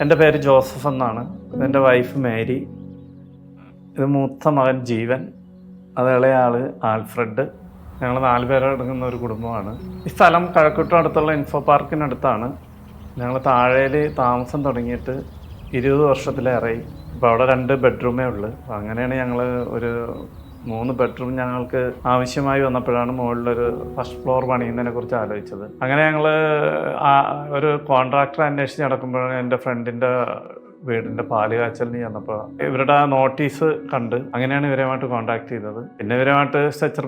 എൻ്റെ പേര് ജോസഫ് എന്നാണ്. ഇതെൻ്റെ വൈഫ് മേരി. ഇത് മൂത്ത മകൻ ജീവൻ. അത് ഇളയ ആള് ആൽഫ്രഡ്. ഞങ്ങൾ 4 പേരടങ്ങുന്ന ഒരു കുടുംബമാണ്. ഈ സ്ഥലം കഴക്കൂട്ടം അടുത്തുള്ള ഇൻഫോ പാർക്കിനടുത്താണ്. ഞങ്ങൾ താഴേൽ താമസം തുടങ്ങിയിട്ട് 20 വർഷത്തിലേറെയായി. ഇപ്പോൾ അവിടെ 2 ബെഡ്റൂമേ ഉള്ളൂ. അങ്ങനെയാണ് ഞങ്ങൾ ഒരു 3 ബെഡ്റൂം ഞങ്ങൾക്ക് ആവശ്യമായി വന്നപ്പോഴാണ് മുകളിലൊരു ഫസ്റ്റ് ഫ്ലോർ പണിയുന്നതിനെ കുറിച്ച് ആലോചിച്ചത്. അങ്ങനെ ഞങ്ങൾ ഒരു കോൺട്രാക്ടർ അന്വേഷിച്ച് നടക്കുമ്പോഴാണ് എൻ്റെ ഫ്രണ്ടിൻ്റെ വീടിൻ്റെ പാല് കാച്ചലിന് ചെന്നപ്പോൾ ഇവരുടെ നോട്ടീസ് കണ്ട് അങ്ങനെയാണ് ഇവരുമായിട്ട് കോൺടാക്ട് ചെയ്തത്. പിന്നെ ഇവരുമായിട്ട് സ്ട്രെച്ചർ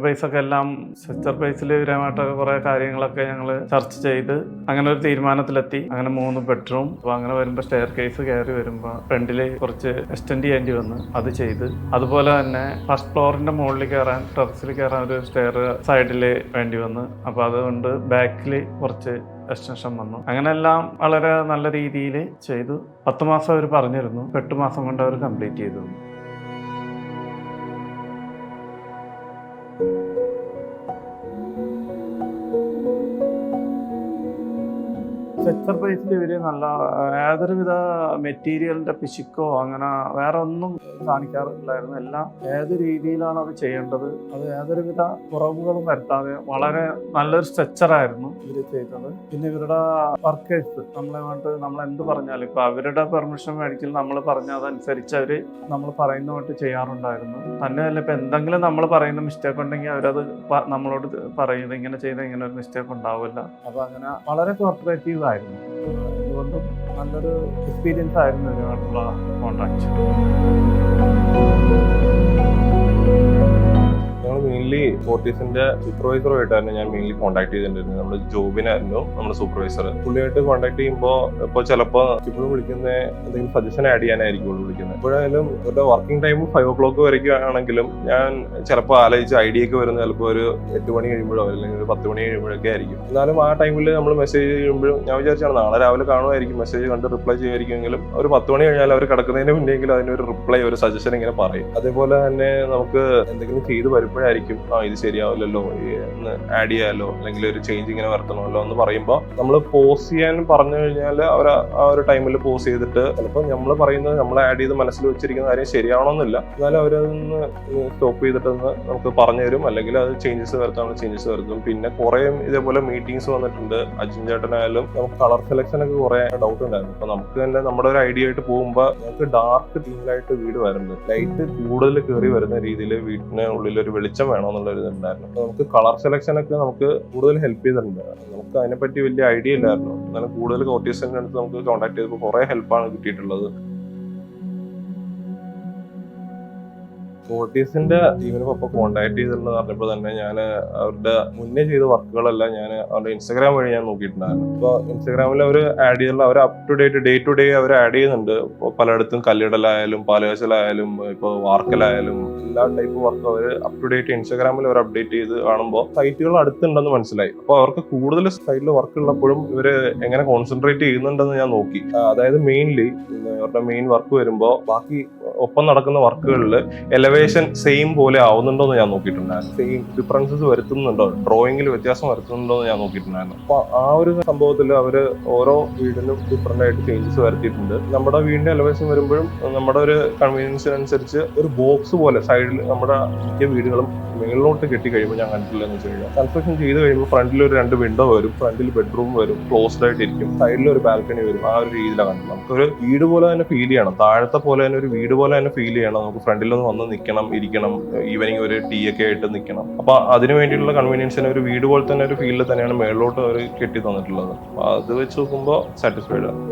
ബേസിൽ ഇവരുമായിട്ടൊക്കെ കുറേ കാര്യങ്ങളൊക്കെ ഞങ്ങൾ ചർച്ച ചെയ്ത് അങ്ങനെ ഒരു തീരുമാനത്തിലെത്തി. അങ്ങനെ 3 ബെഡ്റൂം. അപ്പോൾ അങ്ങനെ വരുമ്പോൾ സ്റ്റെയർ കേസ് കയറി വരുമ്പോൾ ഫ്രണ്ടിൽ കുറച്ച് എക്സ്റ്റെൻഡ് ചെയ്യേണ്ടി വന്ന് അത് ചെയ്ത്, അതുപോലെ തന്നെ ഫസ്റ്റ് ഫ്ലോറിൻ്റെ മുകളിൽ കയറാൻ ടെറസിൽ കയറാൻ ഒരു സ്റ്റെയർ സൈഡിൽ വേണ്ടി വന്ന്. അപ്പോൾ അതുകൊണ്ട് ബാക്കിൽ കുറച്ച് എക്സ്റ്റൻഷൻ വന്നു. അങ്ങനെല്ലാം വളരെ നല്ല രീതിയിൽ ചെയ്തു. 10 മാസം അവർ പറഞ്ഞിരുന്നു. 8 മാസം കൊണ്ട് അവർ കംപ്ലീറ്റ് ചെയ്തു. സ്ട്രെച്ചർ ബേസിൽ ഇവർ നല്ല ഏതൊരുവിധ മെറ്റീരിയലിൻ്റെ പിശുക്കോ അങ്ങനെ വേറെ ഒന്നും കാണിക്കാറില്ലായിരുന്നു. എല്ലാം ഏത് രീതിയിലാണ് അത് ചെയ്യേണ്ടത്, അത് ഏതൊരുവിധ കുറവുകളും വരുത്താതെ വളരെ നല്ലൊരു സ്ട്രെച്ചറായിരുന്നു ഇവർ ചെയ്തത്. പിന്നെ ഇവരുടെ വർക്കേഴ്സ് നമ്മൾ എന്ത് പറഞ്ഞാലും ഇപ്പോൾ അവരുടെ പെർമിഷൻ മേടിക്കൽ നമ്മൾ പറഞ്ഞ അതനുസരിച്ച് അവർ നമ്മൾ പറയുന്നതായിട്ട് ചെയ്യാറുണ്ടായിരുന്നു. തന്നെയല്ല ഇപ്പോൾ എന്തെങ്കിലും നമ്മൾ പറയുന്ന മിസ്റ്റേക്ക് ഉണ്ടെങ്കിൽ അവരത് നമ്മളോട് പറയുന്നത് ഇങ്ങനെ ചെയ്താൽ ഇങ്ങനെ ഒരു മിസ്റ്റേക്ക് ഉണ്ടാവില്ല. അപ്പോൾ അങ്ങനെ വളരെ കോർപ്പറേറ്റീവ് ആയിരുന്നു. അതുകൊണ്ടും നല്ലൊരു എക്സ്പീരിയൻസ് ആയിരുന്നു ഇതിനായിട്ടുള്ള കോൺട്രാക്ട്. ഞങ്ങൾ മെയിൻലി ഫോർട്ടീസിന്റെ സൂപ്പർവൈസറുമായിട്ടായിരുന്നു ഞാൻ മെയിൻലി കോൺടാക്ട് ചെയ്തിട്ടുണ്ടായിരുന്നത്. നമ്മുടെ ജോബിനായിരുന്നു നമ്മുടെ സൂപ്പർവൈസർ. പുള്ളിയായിട്ട് കോൺടാക്ട് ചെയ്യുമ്പോൾ ഇപ്പോൾ ചിലപ്പോൾ ഇപ്പോഴും വിളിക്കുന്ന എന്തെങ്കിലും സജഷൻ ആഡ് ചെയ്യാനായിരിക്കും വിളിക്കുന്നത്. എപ്പോഴായാലും ഇവരുടെ വർക്കിംഗ് ടൈം 5 o'clock വരയ്ക്കും ആണെങ്കിലും ഞാൻ ചിലപ്പോൾ ആലോചിച്ച് ഐഡിയ ഒക്കെ വരുന്നത് ചിലപ്പോൾ ഒരു 8 മണി കഴിയുമ്പോഴോ അല്ലെങ്കിൽ ഒരു 10 മണി കഴിയുമ്പോഴൊക്കെ ആയിരിക്കും. എന്നാലും ആ ടൈമിൽ നമ്മൾ മെസ്സേജ് ചെയ്യുമ്പോഴും ഞാൻ വിചാരിച്ചാണ് നാളെ രാവിലെ കാണുമായിരിക്കും, മെസ്സേജ് കണ്ട് റിപ്ലൈ ചെയ്യുമായിരിക്കുമെങ്കിലും ഒരു 10 മണി കഴിഞ്ഞാൽ അവർ കിടക്കുന്നതിന് മുന്നെങ്കിലും അതിനൊരു റിപ്ലൈ, ഒരു സജഷൻ ഇങ്ങനെ പറയും. അതേപോലെ തന്നെ നമുക്ക് എന്തെങ്കിലും ചെയ്ത് വരുമ്പോഴായിരിക്കും ഇത് ശരിയാവില്ലല്ലോ, ഒന്ന് ആഡ് ചെയ്യാലോ അല്ലെങ്കിൽ ഒരു ചേഞ്ച് ഇങ്ങനെ വരുത്തണമല്ലോ എന്ന് പറയുമ്പോൾ നമ്മൾ പോസ് ചെയ്യാൻ പറഞ്ഞു കഴിഞ്ഞാൽ അവർ ആ ഒരു ടൈമിൽ പോസ് ചെയ്തിട്ട് ചിലപ്പോൾ നമ്മൾ പറയുന്നത് നമ്മൾ ആഡ് ചെയ്ത് മനസ്സിൽ വെച്ചിരിക്കുന്ന കാര്യം ശരിയാവണമെന്നില്ല, എന്നാലും അവരതൊന്ന് സ്റ്റോപ്പ് ചെയ്തിട്ടൊന്ന് നമുക്ക് പറഞ്ഞു തരും. അല്ലെങ്കിൽ അത് ചേഞ്ചസ് വരുത്തും. പിന്നെ കുറേ ഇതേപോലെ മീറ്റിംഗ്സ് വന്നിട്ടുണ്ട്. അജിൻ ചേട്ടനായാലും നമുക്ക് കളർ സെലക്ഷൻ ഒക്കെ കുറെ ഡൗട്ട് ഉണ്ടായിരുന്നു. അപ്പൊ നമുക്ക് തന്നെ നമ്മുടെ ഒരു ഐഡിയ ആയിട്ട് പോകുമ്പോൾ നമുക്ക് ഡാർക്ക് തീമിലായിട്ട് വീട് വരുന്നത്, ലൈറ്റ് കൂടുതൽ കയറി വരുന്ന രീതിയിൽ വീട്ടിന് ഉള്ളിൽ ഒരു വെളിച്ചം വേണമെന്നുള്ള ഒരു ഇതുണ്ടായിരുന്നു. അപ്പൊ നമുക്ക് കളർ സെലക്ഷൻ ഒക്കെ നമുക്ക് കൂടുതൽ ഹെൽപ്പ് ചെയ്തിട്ടുണ്ട്. നമുക്ക് അതിനെപ്പറ്റി വലിയ ഐഡിയ ഇല്ലായിരുന്നു. എന്നാലും കൂടുതൽ കോർട്ടീസിന്റെ അടുത്ത് നമുക്ക് കോൺടാക്ട് ചെയ്തപ്പോൾ കുറെ ഹെൽപ്പാണ് കിട്ടിയിട്ടുള്ളത്. ഫോർട്ടീസിന്റെ ടീമിനൊപ്പം കോൺടാക്ട് ചെയ്തിട്ടുണ്ടെന്ന് പറഞ്ഞപ്പോൾ തന്നെ ഞാൻ അവരുടെ മുന്നേ ചെയ്ത വർക്കുകളെല്ലാം ഞാൻ അവരുടെ ഇൻസ്റ്റാഗ്രാം വഴി ഞാൻ നോക്കിയിട്ടുണ്ടായിരുന്നു. അപ്പോൾ ഇൻസ്റ്റാഗ്രാമിൽ അവർ ആഡ് ചെയ്തിട്ടുള്ള അവർ up to date day to day അവർ ആഡ് ചെയ്യുന്നുണ്ട്. ഇപ്പോൾ പലയിടത്തും കല്ലിടലായാലും പാലുകാച്ചലായാലും ഇപ്പോൾ വാർക്കലായാലും എല്ലാ ടൈപ്പ് വർക്ക് അവർ അപ് ടു ഡേറ്റ് ഇൻസ്റ്റാഗ്രാമിൽ അവർ അപ്ഡേറ്റ് ചെയ്ത് കാണുമ്പോൾ സൈറ്റുകൾ അടുത്തുണ്ടെന്ന് മനസ്സിലായി. അപ്പോൾ അവർക്ക് കൂടുതൽ സൈറ്റിൽ വർക്ക് ഉള്ളപ്പോഴും ഇവർ എങ്ങനെ കോൺസെൻട്രേറ്റ് ചെയ്യുന്നുണ്ടെന്ന് ഞാൻ നോക്കി. അതായത് മെയിൻലി അവരുടെ മെയിൻ വർക്ക് വരുമ്പോൾ ബാക്കി ഒപ്പം നടക്കുന്ന വർക്കുകളിൽ എലവേഷൻ സെയിം പോലെ ആവുന്നുണ്ടോ എന്ന് ഞാൻ നോക്കിയിട്ടുണ്ടായിരുന്നു. സെയിം ഡിഫറൻസസ് വരുത്തുന്നുണ്ടോ, ഡ്രോയിങ്ങിൽ വ്യത്യാസം വരുത്തുന്നുണ്ടോ എന്ന് ഞാൻ നോക്കിയിട്ടുണ്ടായിരുന്നു. അപ്പൊ ആ ഒരു സംഭവത്തിൽ അവര് ഓരോ വീടിനും ഡിഫറെന്റ് ആയിട്ട് ചേഞ്ചസ് വരുത്തിയിട്ടുണ്ട്. നമ്മുടെ വീടിന്റെ എലവേഷൻ വരുമ്പോഴും നമ്മുടെ ഒരു കൺവീനിയൻസിനനുസരിച്ച് ഒരു ബോക്സ് പോലെ സൈഡിൽ നമ്മുടെ മിക്ക വീടുകളും മുകളിലോട്ട് കെട്ടി കഴിയുമ്പോൾ ഞാൻ കണ്ടിട്ടില്ലെന്ന് വെച്ച് കഴിഞ്ഞാൽ കൺസ്ട്രക്ഷൻ ചെയ്ത് കഴിയുമ്പോൾ ഫ്രണ്ടിൽ ഒരു 2 വിൻഡോ വരും, ഫ്രണ്ടിൽ ബെഡ്റൂം വരും, ക്ലോസ്ഡ് ആയിട്ടിരിക്കും, സൈഡിൽ ഒരു ബാൽക്കണി വരും. ആ ഒരു രീതിയിലാണ് കണ്ടത്. നമുക്കൊരു വീട് പോലെ തന്നെ ഫീൽ ചെയ്യണം, താഴത്തെ പോലെ തന്നെ ഒരു വീട് പോലെ തന്നെ ഫീൽ ചെയ്യണം. നമുക്ക് ഫ്രണ്ടിലൊന്ന് വന്ന് നിൽക്കണം, ഇരിക്കണം, ഈവനിങ് ഒരു ടീ ഒക്കെ ആയിട്ട് നിൽക്കണം. അപ്പൊ അതിന് വേണ്ടിയിട്ടുള്ള കൺവീനിയൻസിന് ഒരു വീട് പോലെ തന്നെ ഒരു ഫീലിൽ തന്നെയാണ് മേളിലോട്ട് അവർ കെട്ടി തന്നിട്ടുള്ളത്. അപ്പൊ അത് വെച്ച് നോക്കുമ്പോൾ സാറ്റിസ്ഫൈഡ് ആണ്.